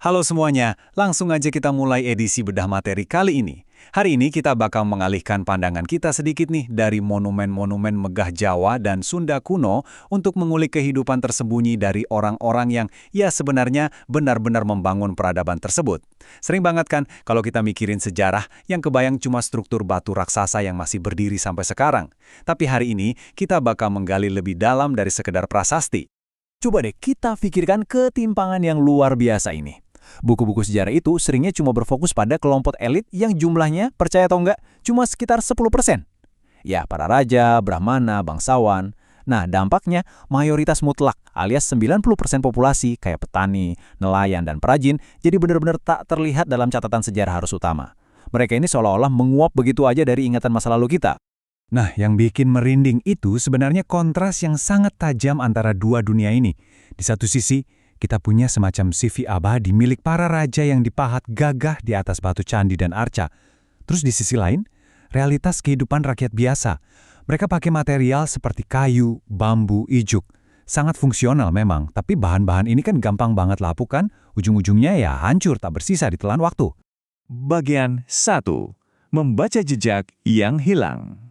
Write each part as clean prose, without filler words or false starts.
Halo semuanya, langsung aja kita mulai edisi bedah materi kali ini. Hari ini kita bakal mengalihkan pandangan kita sedikit nih dari monumen-monumen megah Jawa dan Sunda kuno untuk mengulik kehidupan tersembunyi dari orang-orang yang ya sebenarnya benar-benar membangun peradaban tersebut. Sering banget kan kalau kita mikirin sejarah yang kebayang cuma struktur batu raksasa yang masih berdiri sampai sekarang. Tapi hari ini kita bakal menggali lebih dalam dari sekedar prasasti. Coba deh kita pikirkan ketimpangan yang luar biasa ini. Buku-buku sejarah itu seringnya cuma berfokus pada kelompok elit yang jumlahnya, percaya atau enggak, cuma sekitar 10%. Ya, para raja, brahmana, bangsawan. Nah, dampaknya mayoritas mutlak alias 90% populasi kayak petani, nelayan, dan perajin jadi benar-benar tak terlihat dalam catatan sejarah arus utama. Mereka ini seolah-olah menguap begitu aja dari ingatan masa lalu kita. Nah, yang bikin merinding itu sebenarnya kontras yang sangat tajam antara dua dunia ini. Di satu sisi, kita punya semacam CV abadi milik para raja yang dipahat gagah di atas batu candi dan arca. Terus di sisi lain, realitas kehidupan rakyat biasa. Mereka pakai material seperti kayu, bambu, ijuk. Sangat fungsional memang, tapi bahan-bahan ini kan gampang banget lapuk kan? Ujung-ujungnya ya hancur tak bersisa ditelan waktu. Bagian 1. Membaca jejak yang hilang.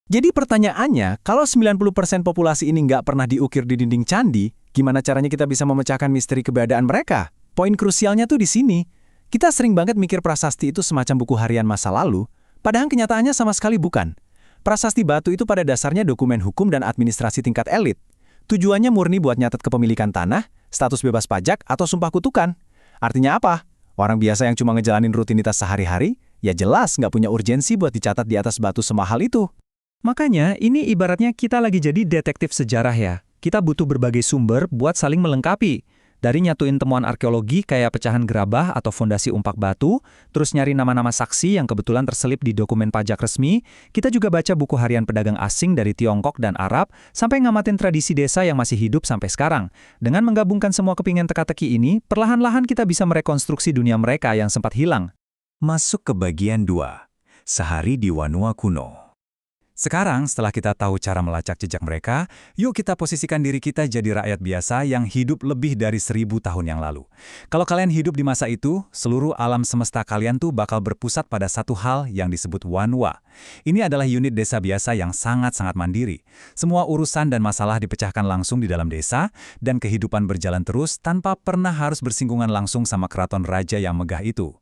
Jadi pertanyaannya, kalau 90% populasi ini nggak pernah diukir di dinding candi, gimana caranya kita bisa memecahkan misteri keberadaan mereka? Poin krusialnya tuh di sini. Kita sering banget mikir prasasti itu semacam buku harian masa lalu, padahal kenyataannya sama sekali bukan. Prasasti batu itu pada dasarnya dokumen hukum dan administrasi tingkat elit. Tujuannya murni buat nyatet kepemilikan tanah, status bebas pajak, atau sumpah kutukan. Artinya apa? Orang biasa yang cuma ngejalanin rutinitas sehari-hari, ya jelas nggak punya urgensi buat dicatat di atas batu semahal itu. Makanya, ini ibaratnya kita lagi jadi detektif sejarah ya. Kita butuh berbagai sumber buat saling melengkapi. Dari nyatuin temuan arkeologi kayak pecahan gerabah atau fondasi umpak batu, terus nyari nama-nama saksi yang kebetulan terselip di dokumen pajak resmi, kita juga baca buku harian pedagang asing dari Tiongkok dan Arab, sampai ngamatin tradisi desa yang masih hidup sampai sekarang. Dengan menggabungkan semua kepingan teka-teki ini, perlahan-lahan kita bisa merekonstruksi dunia mereka yang sempat hilang. Masuk ke bagian 2. Sehari di Wanua kuno. Sekarang, setelah kita tahu cara melacak jejak mereka, yuk kita posisikan diri kita jadi rakyat biasa yang hidup lebih dari 1000 tahun yang lalu. Kalau kalian hidup di masa itu, seluruh alam semesta kalian tuh bakal berpusat pada satu hal yang disebut Wanua. Ini adalah unit desa biasa yang sangat-sangat mandiri. Semua urusan dan masalah dipecahkan langsung di dalam desa, dan kehidupan berjalan terus tanpa pernah harus bersinggungan langsung sama keraton raja yang megah itu.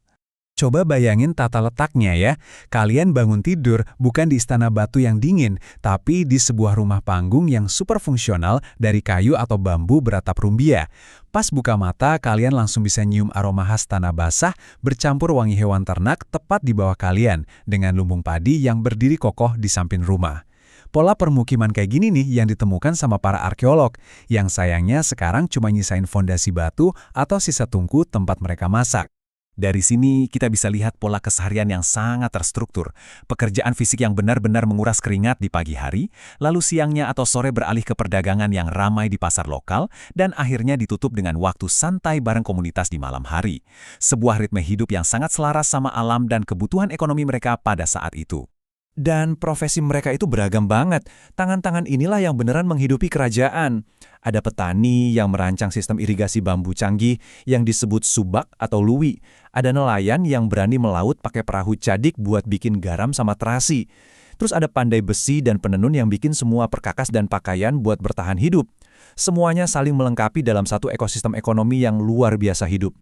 Coba bayangin tata letaknya ya. Kalian bangun tidur bukan di istana batu yang dingin, tapi di sebuah rumah panggung yang super fungsional dari kayu atau bambu beratap rumbia. Pas buka mata, kalian langsung bisa nyium aroma khas tanah basah bercampur wangi hewan ternak tepat di bawah kalian, dengan lumbung padi yang berdiri kokoh di samping rumah. Pola permukiman kayak gini nih yang ditemukan sama para arkeolog, yang sayangnya sekarang cuma nyisain fondasi batu atau sisa tungku tempat mereka masak. Dari sini kita bisa lihat pola keseharian yang sangat terstruktur, pekerjaan fisik yang benar-benar menguras keringat di pagi hari, lalu siangnya atau sore beralih ke perdagangan yang ramai di pasar lokal, dan akhirnya ditutup dengan waktu santai bareng komunitas di malam hari. Sebuah ritme hidup yang sangat selaras sama alam dan kebutuhan ekonomi mereka pada saat itu. Dan profesi mereka itu beragam banget. Tangan-tangan inilah yang beneran menghidupi kerajaan. Ada petani yang merancang sistem irigasi bambu canggih yang disebut subak atau luwi. Ada nelayan yang berani melaut pakai perahu cadik buat bikin garam sama terasi. Terus ada pandai besi dan penenun yang bikin semua perkakas dan pakaian buat bertahan hidup. Semuanya saling melengkapi dalam satu ekosistem ekonomi yang luar biasa hidup.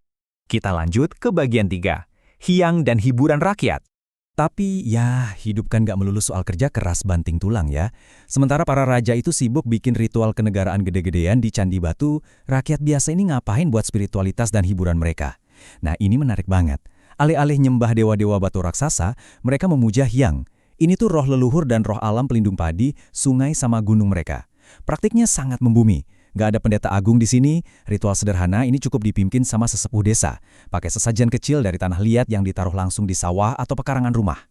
Kita lanjut ke bagian 3. Hyang dan hiburan rakyat. Tapi ya, hidup kan gak melulu soal kerja keras banting tulang ya. Sementara para raja itu sibuk bikin ritual kenegaraan gede-gedean di Candi Batu, rakyat biasa ini ngapain buat spiritualitas dan hiburan mereka? Nah, ini menarik banget. Alih-alih nyembah dewa-dewa batu raksasa, mereka memuja Hyang. Ini tuh roh leluhur dan roh alam pelindung padi, sungai sama gunung mereka. Praktiknya sangat membumi. Gak ada pendeta agung di sini, ritual sederhana ini cukup dipimpin sama sesepuh desa, pakai sesajen kecil dari tanah liat yang ditaruh langsung di sawah atau pekarangan rumah.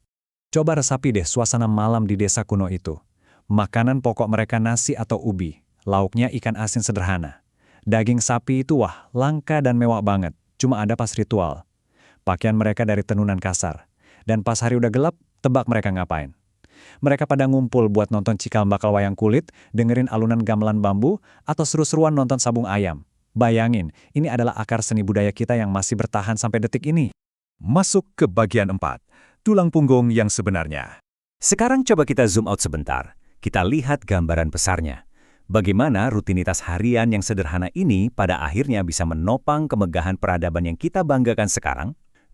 Coba resapi deh suasana malam di desa kuno itu. Makanan pokok mereka nasi atau ubi, lauknya ikan asin sederhana. Daging sapi itu wah, langka dan mewah banget, cuma ada pas ritual. Pakaian mereka dari tenunan kasar, dan pas hari udah gelap, tebak mereka ngapain. Mereka pada ngumpul buat nonton cikal bakal wayang kulit, dengerin alunan gamelan bambu, atau seru-seruan nonton sabung ayam. Bayangin, ini adalah akar seni budaya kita yang masih bertahan sampai detik ini. Masuk ke bagian 4, tulang punggung yang sebenarnya. Sekarang coba kita zoom out sebentar. Kita lihat gambaran besarnya. Bagaimana rutinitas harian yang sederhana ini pada akhirnya bisa menopang kemegahan peradaban yang kita banggakan sekarang?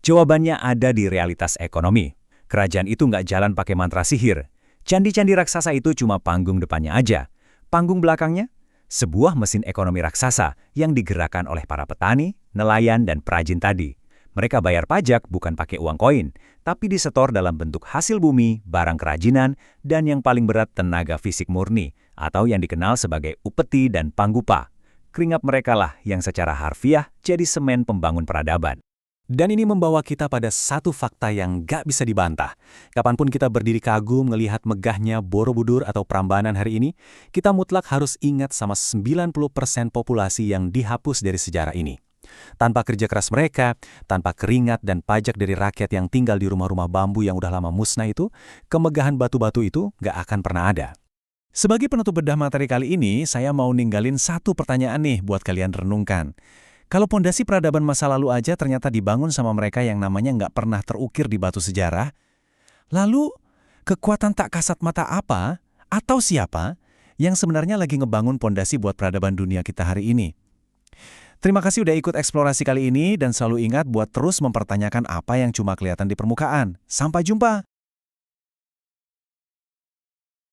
Jawabannya ada di realitas ekonomi. Kerajaan itu nggak jalan pakai mantra sihir. Candi-candi raksasa itu cuma panggung depannya aja. Panggung belakangnya? Sebuah mesin ekonomi raksasa yang digerakkan oleh para petani, nelayan, dan perajin tadi. Mereka bayar pajak bukan pakai uang koin, tapi disetor dalam bentuk hasil bumi, barang kerajinan, dan yang paling berat tenaga fisik murni, atau yang dikenal sebagai upeti dan panggupa. Keringat mereka lah yang secara harfiah jadi semen pembangun peradaban. Dan ini membawa kita pada satu fakta yang gak bisa dibantah. Kapanpun kita berdiri kagum melihat megahnya Borobudur atau Prambanan hari ini, kita mutlak harus ingat sama 90% populasi yang dihapus dari sejarah ini. Tanpa kerja keras mereka, tanpa keringat dan pajak dari rakyat yang tinggal di rumah-rumah bambu yang udah lama musnah itu, kemegahan batu-batu itu gak akan pernah ada. Sebagai penutup bedah materi kali ini, saya mau ninggalin satu pertanyaan nih buat kalian renungkan. Kalau pondasi peradaban masa lalu aja ternyata dibangun sama mereka yang namanya nggak pernah terukir di batu sejarah, lalu kekuatan tak kasat mata apa atau siapa yang sebenarnya lagi ngebangun pondasi buat peradaban dunia kita hari ini? Terima kasih udah ikut eksplorasi kali ini dan selalu ingat buat terus mempertanyakan apa yang cuma kelihatan di permukaan. Sampai jumpa!